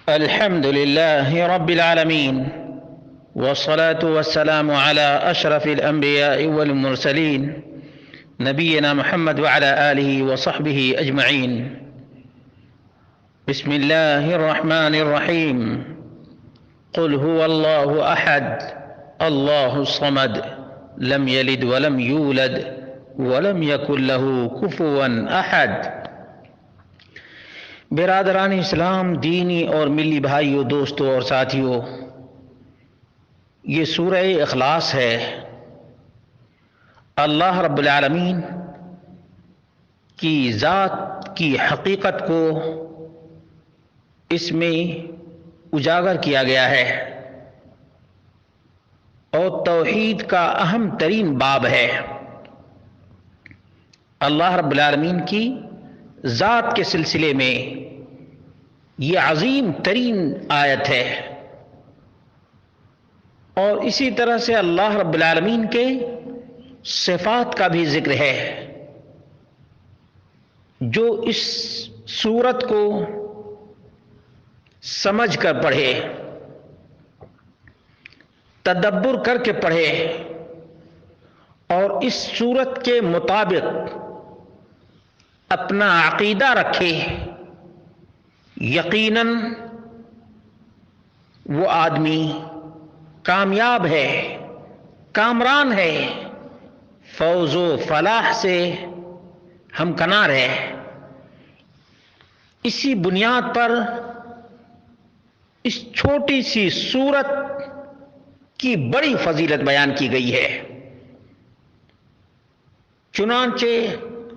الحمد لله رب العالمين، والصلاة والسلام على أشرف الأنبياء والمرسلين نبينا محمد وعلى آله وصحبه أجمعين. بسم الله الرحمن الرحيم. قل هو الله أحد الله الصمد لم يلد ولم يولد ولم يكن له كفوا أحد. برادران اسلام، دینی اور ملی بھائیوں، دوستوں اور ساتھیوں، یہ سورہ اخلاص ہے۔ اللہ رب العالمین کی ذات کی حقیقت کو اس میں اجاگر کیا گیا ہے اور توحید کا اہم ترین باب ہے۔ اللہ رب العالمین کی ذات کے سلسلے میں یہ عظیم ترین آیت ہے، اور اسی طرح سے اللہ رب العالمین کے صفات کا بھی ذکر ہے۔ جو اس سورت کو سمجھ کر پڑھے، تدبر کر کے پڑھے اور اس سورت کے مطابق اپنا عقیدہ رکھے، یقیناً وہ آدمی کامیاب ہے، کامران ہے، فوز و فلاح سے ہمکنار ہے۔ اسی بنیاد پر اس چھوٹی سی سورت کی بڑی فضیلت بیان کی گئی ہے۔ چنانچہ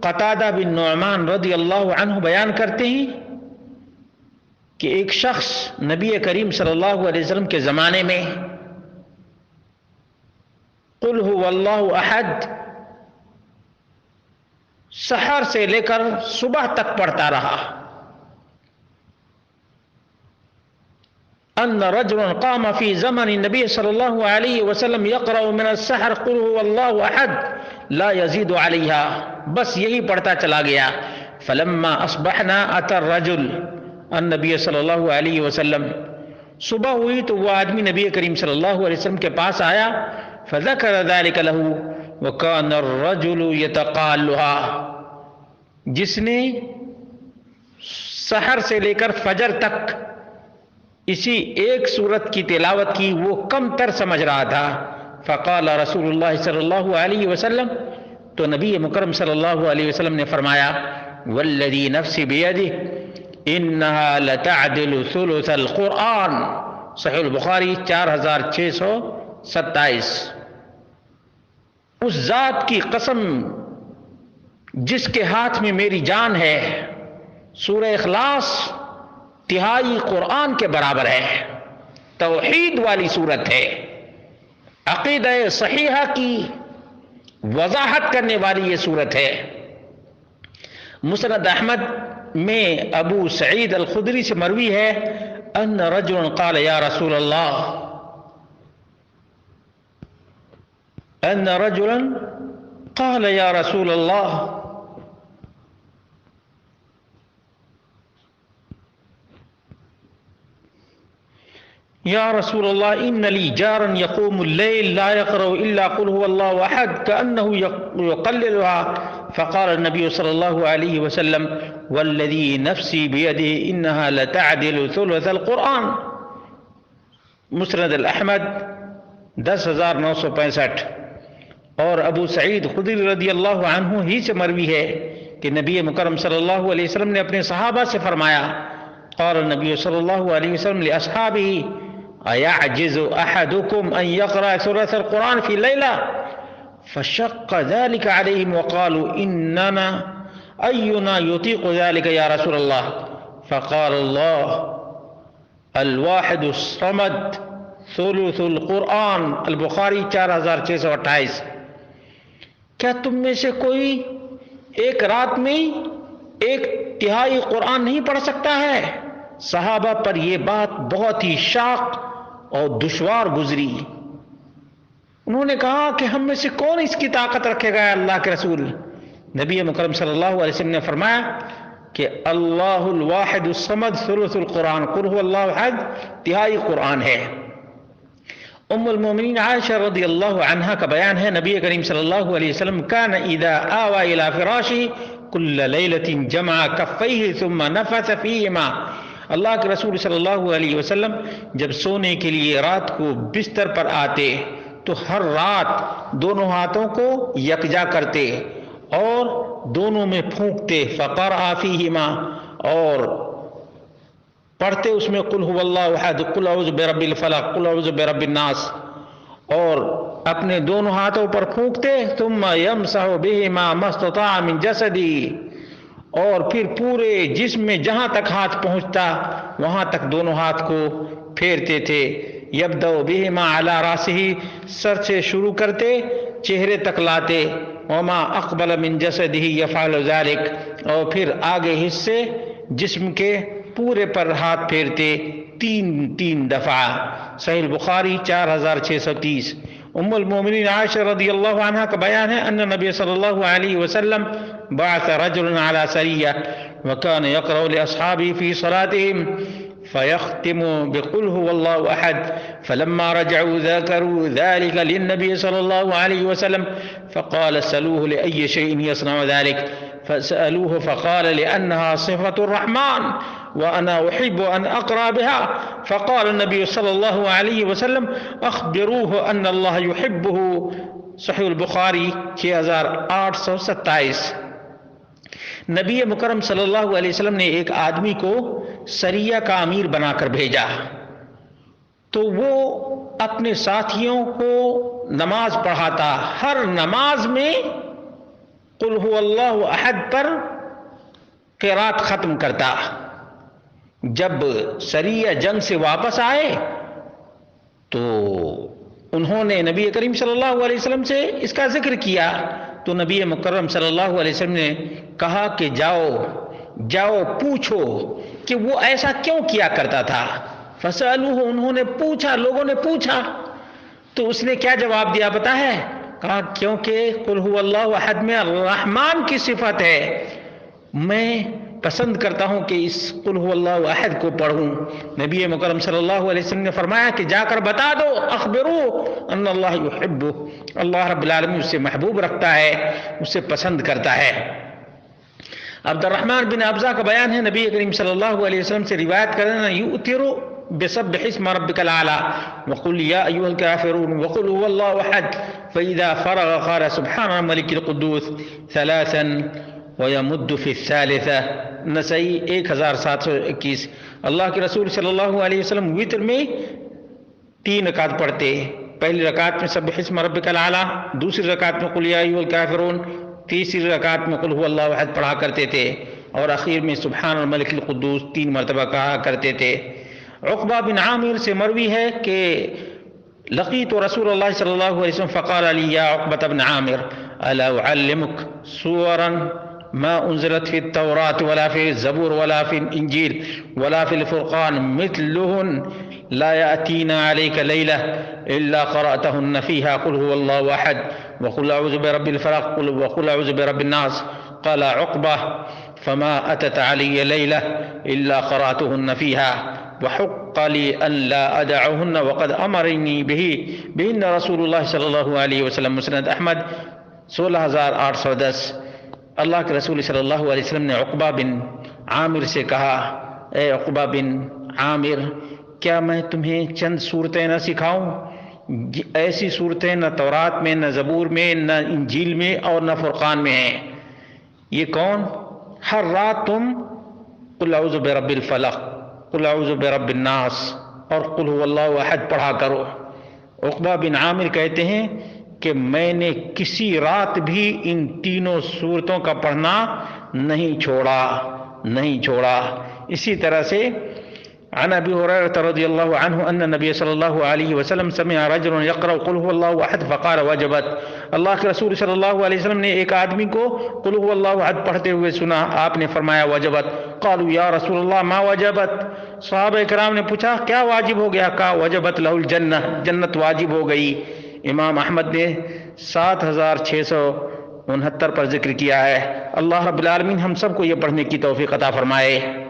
قتادہ بن نعمان رضی اللہ عنہ بیان کرتے ہیں کہ ایک شخص نبی کریم صلی اللہ علیہ وسلم کے زمانے میں قل هو اللہ احد سحر سے لے کر صبح تک پڑھتا رہا۔ ان رجل قام فی زمن النبی صلی اللہ علیہ وسلم یقرأ من السحر قل هو اللہ احد لا یزید علیہا، بس یہی پڑھتا چلا گیا۔ فلما اصبحنا اتى الرجل النبی صلی اللہ علیہ وسلم، صبح ہوئی تو وہ آدمی نبی کریم صلی اللہ علیہ وسلم کے پاس آیا۔ فذکر ذلك له وكان الرجل يتقالها، جس نے سحر سے لے کر فجر تک اسی ایک سورت کی تلاوت کی، وہ کم تر سمجھ رہا تھا۔ فقال رسول اللہ صلی اللہ علیہ وسلم، تو نبی مکرم صلی اللہ علیہ وسلم نے فرمایا، والذی نفسی بیدہ انہا لتعدل ثلث القرآن، صحیح البخاری 4627۔ اس ذات کی قسم جس کے ہاتھ میں میری جان ہے، سورہ اخلاص تہائی قرآن کے برابر ہے۔ توحید والی صورت ہے، عقیدہ صحیحہ کی وضاحت کرنے والی یہ صورت ہے۔ مسند احمد میں ابو سعید الخدری سے مروی ہے، ان رجل قال یا رسول اللہ، ان رجلا قال یا رسول اللہ، یا رسول اللہ ان لی جارا یقوم اللیل لا یقرأ الا قل هو اللہ احد کأنه یقللها۔ فقال النبی صلی اللہ علیہ وسلم والذی نفسی بیدہ انہا لتعدل ثلث القرآن۔ مسند الاحمد 10965۔ اور ابو سعید خدری رضی اللہ عنہ ہی سے مروی ہے کہ نبی مکرم صلی اللہ علیہ وسلم نے اپنے صحابہ سے فرمایا، قال النبی صلی اللہ علیہ وسلم لاصحابہ ایعجز احدکم ان یقرأ ثلث القرآن فی لیلہ، فشق ذلك علیہم وقالوا اننا اینا یطیق ذلك یا رسول اللہ، فقال اللہ الواحد الصمد ثلث القرآن، البخاری 4628۔ کیا تم میں سے کوئی ایک رات میں ایک تہائی قرآن نہیں پڑھ سکتا ہے؟ صحابہ پر یہ بات بہت ہی شاق اور دشوار گزری۔ انہوں نے کہا کہ ہم میں سے کون اس کی طاقت رکھے گا اللہ کے رسول؟ نبی مکرم صلی اللہ علیہ وسلم نے فرمایا کہ اللہ الواحد الصمد ثلث القرآن، قل هو اللہ احد تہائی قرآن ہے۔ ام المومنین عائشہ رضی اللہ عنہا کا بیان ہے، نبی کریم صلی اللہ علیہ وسلم کان اذا آوى الى فراشه كل ليلة جمع کفیہ ثم نفث فیہما، اللہ کے رسول صلی اللہ علیہ وسلم جب سونے کے لیے رات کو بستر پر آتے تو ہر رات دونوں ہاتھوں کو یکجا کرتے اور دونوں میں پھونکتے، فقرأ فیہما، اور پڑھتے اس میں قل هو اللہ احد، قل اعوذ برب الفلق، قل اعوذ برب الناس، اور اپنے دونوں ہاتھوں پر پھونکتے، ثم یمسح بہما ما استطاع من جسدی، اور پھر پورے جسم میں جہاں تک ہاتھ پہنچتا وہاں تک دونوں ہاتھ کو پھیرتے تھے۔ یبدأ بہما علی راسہ، سر سے شروع کرتے چہرے تک لاتے، وما اقبل من جسدہ یفعل ذلک، اور پھر آگے حصے جسم کے پورے پر ہاتھ پھیرتے تین دفعہ۔ صحیح البخاری 4630۔ ام المومنین عائشہ رضی اللہ عنہ کا بیان ہے، ان نبی صلی اللہ علیہ وسلم بعث رجل على سریہ وكان يقرأ لأصحابه في صلاتهم فيختم بقل هو الله أحد، فلما رجعوا ذكروا ذلك للنبي صلى الله عليه وسلم فقال سألوه لأي شيء يصنع ذلك، فسألوه فقال لأنها صفة الرحمن وأنا أحب أن أقرأ بها، فقال النبي صلى الله عليه وسلم أخبروه أن الله يحبه۔ صحیح البخاری 6827۔ نبی مکرم صلی اللہ علیہ وسلم نے ایک آدمی کو سریہ کا امیر بنا کر بھیجا، تو وہ اپنے ساتھیوں کو نماز پڑھاتا، ہر نماز میں قل هو اللہ احد پر قرات ختم کرتا۔ جب سریہ جنگ سے واپس آئے تو انہوں نے نبی کریم صلی اللہ علیہ وسلم سے اس کا ذکر کیا، تو نبی مکرم صلی اللہ علیہ وسلم نے کہا کہ جاؤ پوچھو کہ وہ ایسا کیوں کیا کرتا تھا۔ فسألوہ، انہوں نے پوچھا، لوگوں نے پوچھا، تو اس نے کیا جواب دیا پتہ ہے؟ کہا کیونکہ قل هو اللہ احد میں الرحمن کی صفت ہے، میں پسند کرتا ہوں کہ اس قل هو اللہ احد کو پڑھوں۔ نبی مکرم صلی اللہ علیہ وسلم نے فرمایا کہ جا کر بتا دو، اخبرو ان اللہ یحبہ، اللہ رب العالمین اسے محبوب رکھتا ہے، اسے پسند کرتا ہے۔ عبد الرحمن بن ابزہ کا بیان ہے، نبی کریم صلی اللہ علیہ وسلم سے روایت کرنا، یؤتر بسبح اسم ربک الاعلی وقل یا ایھا الکافرون وقل هو اللہ احد، فاذا فرغ قال سبحان الملک القدوس ثلاثا ویمد فی الثالثہ۔ نسائی 1721۔ اللہ کے رسول صلی اللہ علیہ وسلم وتر میں 3 رکعت پڑھتے، پہلی رکعت میں سبح اسم ربک الاعلی، دوسری رکعت میں قل یا ایھا الکافرون، تیسری رکعت میں قل هو اللہ احد پڑھا کرتے تھے، اور اخیر میں سبحان الملک القدوس 3 مرتبہ کہا کرتے تھے۔ عقبہ بن عامر سے مروی ہے کہ لقیت رسول اللہ صلی اللہ علیہ وسلم فقال علی یا عقبہ بن عامر الا اعلمک سورا ما انزلت في التوراة ولا في الزبور ولا في الانجيل ولا في الفرقان مثلهن لا يأتينا عليك ليلة الا قرأتهن فيها قل هو الله احد وقل اعوذ برب الفلق وقل اعوذ برب الناس۔ قال عقبہ فما اتت علی ليلة الا قرأتهن فيها وحق لي ان لا ادعهن وقد امرني بهن رسول الله صلی اللہ علیہ وسلم۔ مسند احمد 16810۔ اللہ کے رسول صلی اللہ علیہ وسلم نے عقبہ بن عامر سے کہا، اے عقبہ بن عامر، کیا میں تمہیں چند صورتیں نہ سکھاؤں؟ ایسی صورتیں نہ تورات میں، نہ زبور میں، نہ انجیل میں، اور نہ فرقان میں ہیں۔ یہ کون؟ ہر رات تم قل اعوذ برب الفلق، قل اعوذ برب الناس اور قل هو اللہ احد پڑھا کرو۔ عقبہ بن عامر کہتے ہیں کہ میں نے کسی رات بھی ان تینوں صورتوں کا پڑھنا نہیں چھوڑا۔ اسی طرح سے عن ابی ہریرہ رضی اللہ عنہ ان نبی صلی اللہ علیہ وسلم سمع رجل یقرأ قل هو اللہ احد فقال وجبت۔ اللہ کے رسول صلی اللہ علیہ وسلم نے ایک آدمی کو قل هو اللہ احد پڑھتے ہوئے سنا، آپ نے فرمایا وجبت۔ قالوا یا رسول اللہ ما وجبت؟ صحابہ کرام نے پوچھا کیا واجب ہو گیا؟ کہا وجبت لہ الجنہ، جنت واجب ہو گئی۔ امام احمد نے 7600 69 پر ذکر کیا ہے۔ اللہ رب العالمین ہم سب کو یہ پڑھنے کی توفیق عطا فرمائے۔